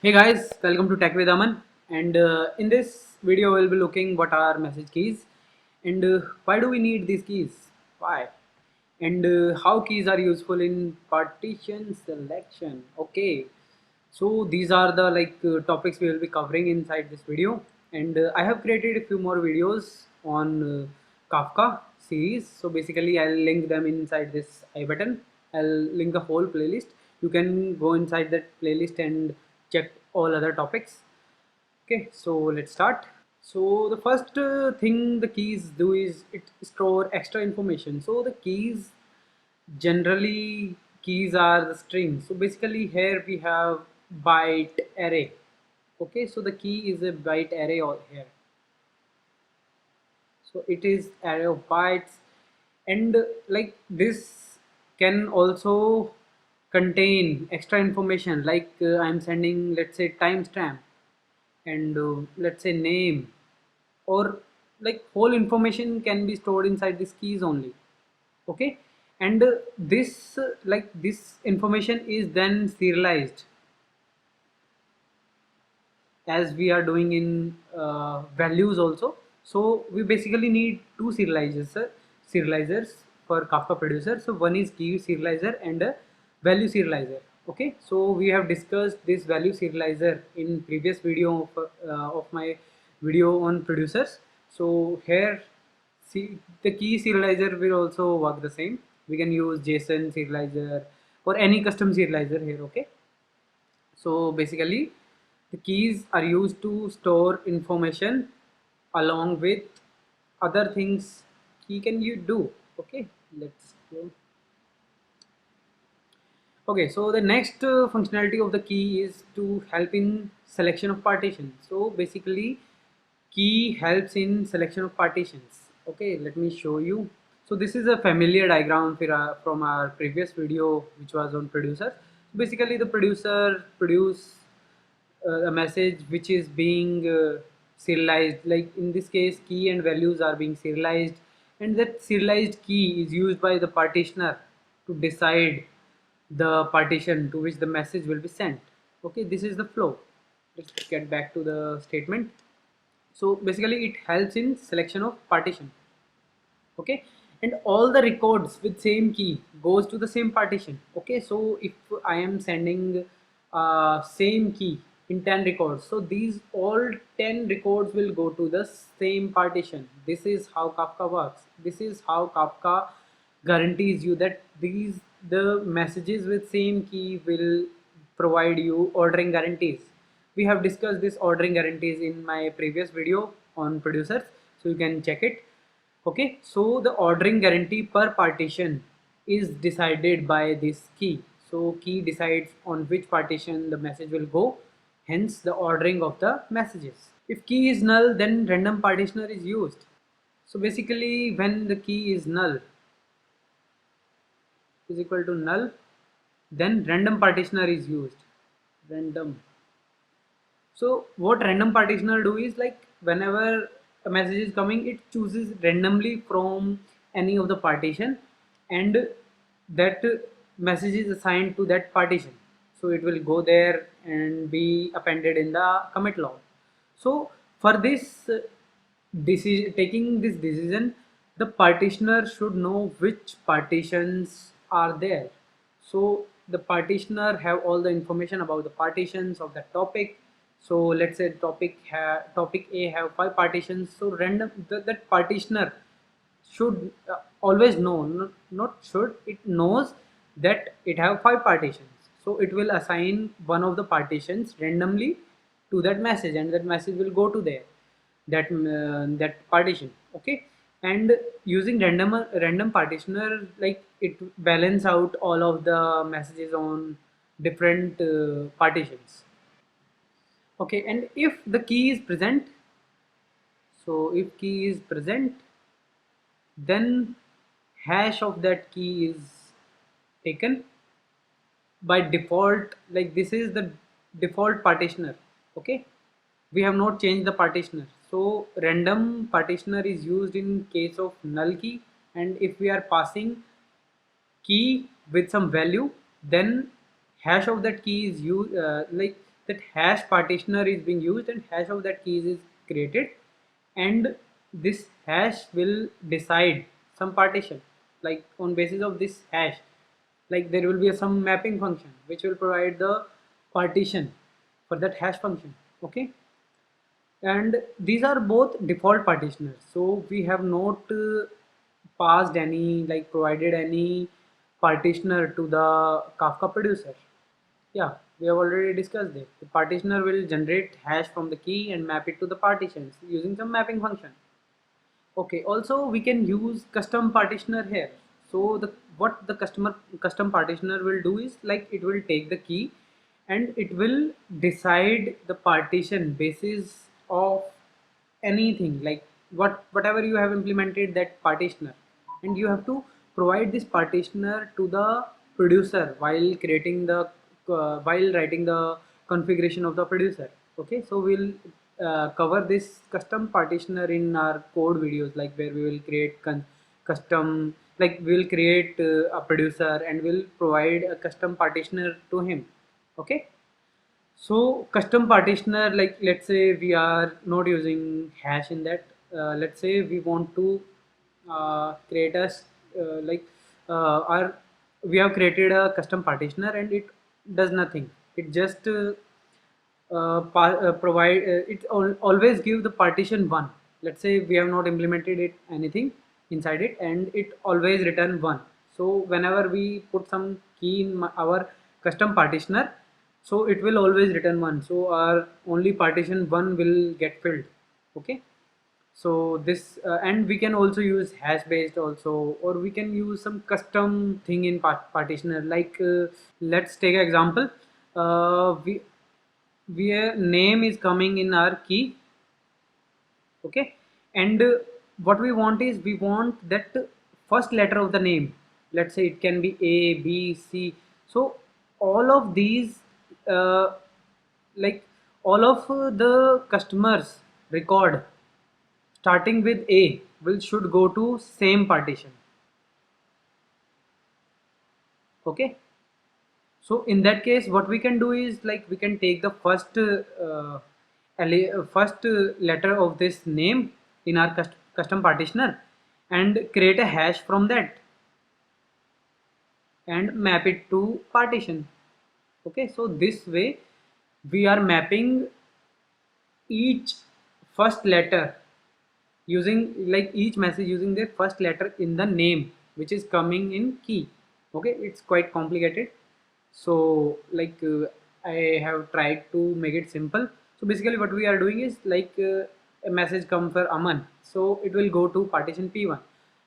Hey guys, welcome to Tech with Aman. And in this video, we'll be looking what are message keys and why do we need these keys? Why? And how keys are useful in partition selection. Okay, so these are the topics we will be covering inside this video. And I have created a few more videos on Kafka series. So basically, I'll link them inside this I button. I'll link the whole playlist. You can go inside that playlist and check all other topics. Okay, so let's start. So the first thing the keys do is it store extra information. So the keys generally keys are the strings. So basically here we have byte array. Okay, so the key is a byte array or here. So it is array of bytes, and like this can also contain extra information like I'm sending, let's say, timestamp and let's say name, or like whole information can be stored inside these keys only. Okay, and this information is then serialized as we are doing in values also. So we basically need two serializers for Kafka producer. So one is key serializer and a value serializer. Okay, so we have discussed this value serializer in previous video of my video on producers. So here, see, the key serializer will also work the same. We can use JSON serializer or any custom serializer here. Okay, so basically, the keys are used to store information along with other things key can you do. Okay, let's go. Okay, so the next functionality of the key is to help in selection of partitions. So basically, key helps in selection of partitions. Okay, let me show you. So this is a familiar diagram from our previous video, which was on producer. Basically, the producer produce a message which is being serialized. Like in this case, key and values are being serialized, and that serialized key is used by the partitioner to decide the partition to which the message will be sent. Okay, this is the flow. Let's get back to the statement. So basically it helps in selection of partition. Okay, and all the records with same key goes to the same partition. Okay, so if I am sending same key in 10 records, so these all 10 records will go to the same partition. This is how Kafka works. This is how Kafka guarantees you that these the messages with same key will provide you ordering guarantees. We have discussed this ordering guarantees in my previous video on producers, so you can check it. Okay, so the ordering guarantee per partition is decided by this key. So key decides on which partition the message will go, hence the ordering of the messages. If key is null, then random partitioner is used. So basically when the key is null is equal to null, then random partitioner is used. Random. So what random partitioner do is like whenever a message is coming, it chooses randomly from any of the partition, and that message is assigned to that partition. So it will go there and be appended in the commit log. So for this decision, taking this decision, the partitioner should know which partitions are there. So the partitioner have all the information about the partitions of that topic. So let's say topic A have 5 partitions. So that partitioner should always know, not should, it knows that it have 5 partitions. So it will assign one of the partitions randomly to that message, and that message will go to there, that partition. Okay, and using random partitioner, like it balance out all of the messages on different partitions. Okay, and if the key is present, so if key is present, then hash of that key is taken by default. Like this is the default partitioner. Okay, we have not changed the partitioner. So random partitioner is used in case of null key, and if we are passing key with some value, then hash of that key is used, like that hash partitioner is being used and hash of that keys is created, and this hash will decide some partition, like on basis of this hash, like there will be some mapping function which will provide the partition for that hash function. Okay, and these are both default partitioners, so we have not passed any, like provided any partitioner to the Kafka producer. Yeah, we have already discussed it. The partitioner will generate hash from the key and map it to the partitions using some mapping function. Okay, also we can use custom partitioner here. So the what the custom partitioner will do is, like, it will take the key and it will decide the partition basis of anything, like whatever you have implemented that partitioner, and you have to provide this partitioner to the producer while creating the while writing the configuration of the producer. Okay, so we'll cover this custom partitioner in our code videos, like where we will create custom, like we will create a producer and we'll provide a custom partitioner to him. Okay, so custom partitioner, like let's say we are not using hash in that. Let's say we want to create a like our we have created a custom partitioner and it does nothing. It just provide always give the partition one. Let's say we have not implemented it anything inside it and it always return one. So whenever we put some key in our custom partitioner, so it will always return one, so our only partition one will get filled. Okay, so this and we can also use hash based also, or we can use some custom thing in partitioner, like let's take an example. We where name is coming in our key. Okay, and what we want is, we want that first letter of the name. Let's say it can be A, B, C. So all of these like all of the customers record starting with A will should go to same partition. Okay, so in that case what we can do is, like, we can take the first letter of this name in our custom partitioner and create a hash from that and map it to partition. Okay, so this way we are mapping each first letter using, like, each message using the first letter in the name which is coming in key. Okay, it's quite complicated, so like I have tried to make it simple. So basically what we are doing is, like a message come for Aman, so it will go to partition P1,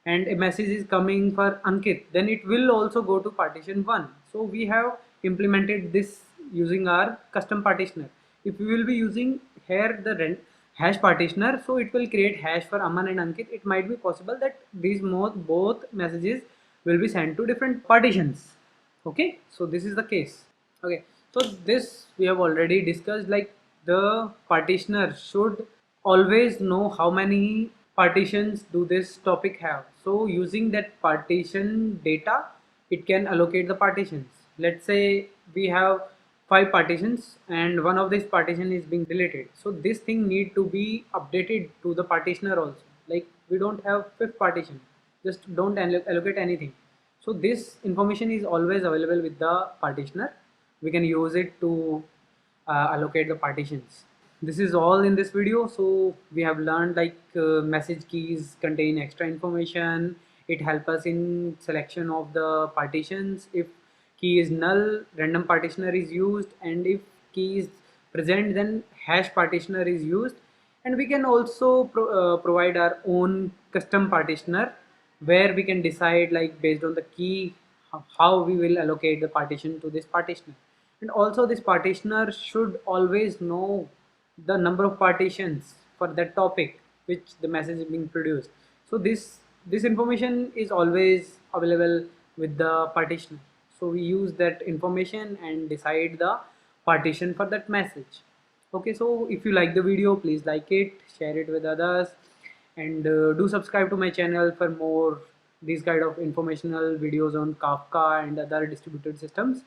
and a message is coming for Ankit, then it will also go to partition 1. So we have implemented this using our custom partitioner. If we will be using here the hash partitioner, so it will create hash for Aman and Ankit. It might be possible that these both messages will be sent to different partitions. Okay, so this is the case. Okay, so this we have already discussed, like the partitioner should always know how many partitions do this topic have. So using that partition data, it can allocate the partitions. Let's say we have 5 partitions and one of these partition is being deleted, so this thing need to be updated to the partitioner also. Like, we don't have fifth partition, just don't allocate anything. So this information is always available with the partitioner. We can use it to allocate the partitions. This is all in this video. So we have learned, like message keys contain extra information. It helps us in selection of the partitions. If key is null, random partitioner is used, and if key is present, then hash partitioner is used. And we can also provide our own custom partitioner where we can decide, like based on the key, how we will allocate the partition to this partitioner. And also this partitioner should always know the number of partitions for that topic which the message is being produced. So this information is always available with the partitioner, so we use that information and decide the partition for that message. Okay, so if you like the video, please like it, share it with others, and do subscribe to my channel for more these kind of informational videos on Kafka and other distributed systems.